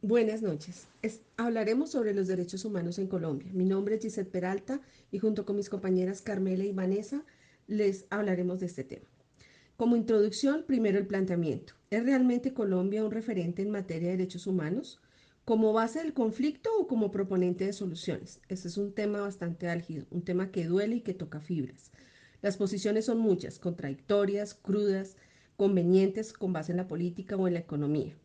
Buenas noches. Hablaremos sobre los derechos humanos en Colombia. Mi nombre es Gisette Peralta y junto con mis compañeras Carmela y Vanessa les hablaremos de este tema. Como introducción, primero el planteamiento. ¿Es realmente Colombia un referente en materia de derechos humanos? ¿Como base del conflicto o como proponente de soluciones? Este es un tema bastante álgido, un tema que duele y que toca fibras. Las posiciones son muchas, contradictorias, crudas, convenientes con base en la política o en la economía.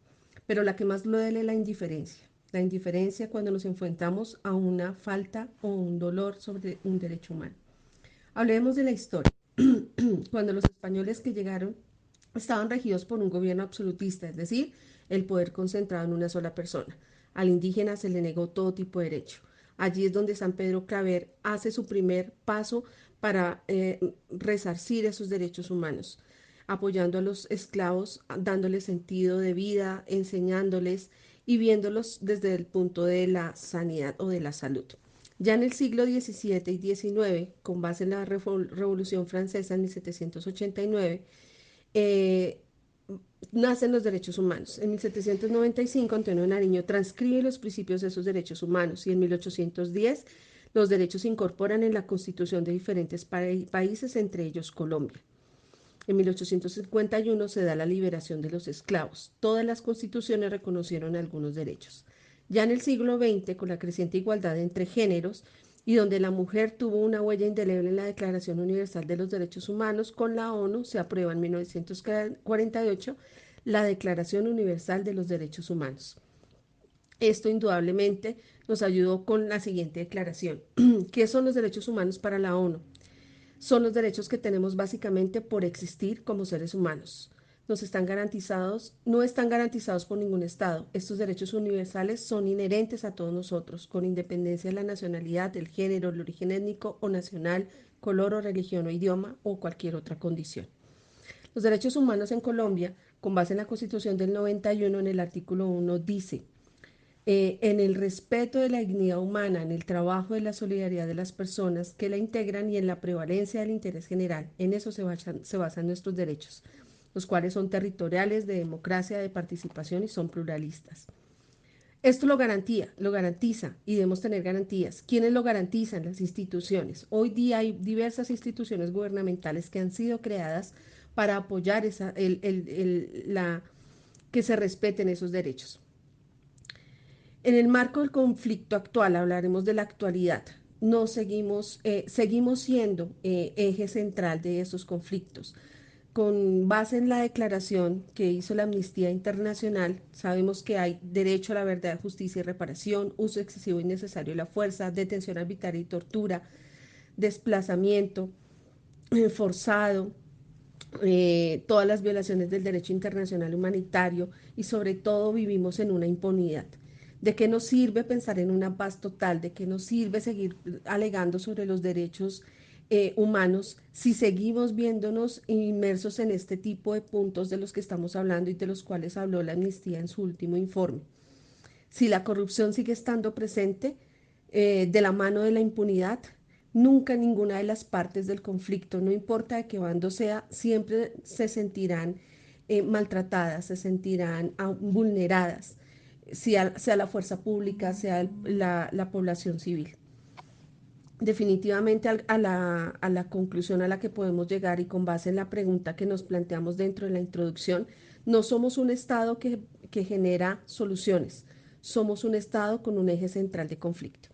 Pero la que más duele es la indiferencia. La indiferencia cuando nos enfrentamos a una falta o un dolor sobre un derecho humano. Hablemos de la historia. Cuando los españoles que llegaron estaban regidos por un gobierno absolutista, es decir, el poder concentrado en una sola persona. Al indígena se le negó todo tipo de derecho. Allí es donde San Pedro Claver hace su primer paso para resarcir esos derechos humanos, apoyando a los esclavos, dándoles sentido de vida, enseñándoles y viéndolos desde el punto de la sanidad o de la salud. Ya en el siglo XVII y XIX, con base en la Revolución Francesa en 1789, eh, nacen los derechos humanos. En 1795, Antonio Nariño transcribe los principios de esos derechos humanos y en 1810 los derechos se incorporan en la constitución de diferentes países, entre ellos Colombia. En 1851 se da la liberación de los esclavos. Todas las constituciones reconocieron algunos derechos. Ya en el siglo XX, con la creciente igualdad entre géneros y donde la mujer tuvo una huella indeleble en la Declaración Universal de los Derechos Humanos, con la ONU se aprueba en 1948 la Declaración Universal de los Derechos Humanos. Esto indudablemente nos ayudó con la siguiente declaración. ¿Qué son los derechos humanos para la ONU? Son los derechos que tenemos básicamente por existir como seres humanos. Nos están garantizados, no están garantizados por ningún Estado. Estos derechos universales son inherentes a todos nosotros, con independencia de la nacionalidad, del género, el origen étnico o nacional, color o religión o idioma o cualquier otra condición. Los derechos humanos en Colombia, con base en la Constitución del 91, en el artículo 1, dice: en el respeto de la dignidad humana, en el trabajo de la solidaridad de las personas que la integran y en la prevalencia del interés general. En eso se basan nuestros derechos, los cuales son territoriales, de democracia, de participación y son pluralistas. Esto lo garantiza y debemos tener garantías. ¿Quiénes lo garantizan? Las instituciones. Hoy día hay diversas instituciones gubernamentales que han sido creadas para apoyar que se respeten esos derechos. En el marco del conflicto actual, hablaremos de la actualidad. Seguimos siendo eje central de esos conflictos. Con base en la declaración que hizo la Amnistía Internacional, sabemos que hay derecho a la verdad, justicia y reparación, uso excesivo y innecesario de la fuerza, detención arbitraria y tortura, desplazamiento forzado, todas las violaciones del derecho internacional humanitario y sobre todo vivimos en una impunidad. ¿De qué nos sirve pensar en una paz total? ¿De qué nos sirve seguir alegando sobre los derechos humanos si seguimos viéndonos inmersos en este tipo de puntos de los que estamos hablando y de los cuales habló la Amnistía en su último informe? Si la corrupción sigue estando presente de la mano de la impunidad, nunca ninguna de las partes del conflicto, no importa de qué bando sea, siempre se sentirán maltratadas, se sentirán vulneradas, sea la fuerza pública, sea la población civil. Definitivamente a la conclusión a la que podemos llegar y con base en la pregunta que nos planteamos dentro de la introducción, no somos un Estado que genera soluciones, somos un Estado con un eje central de conflicto.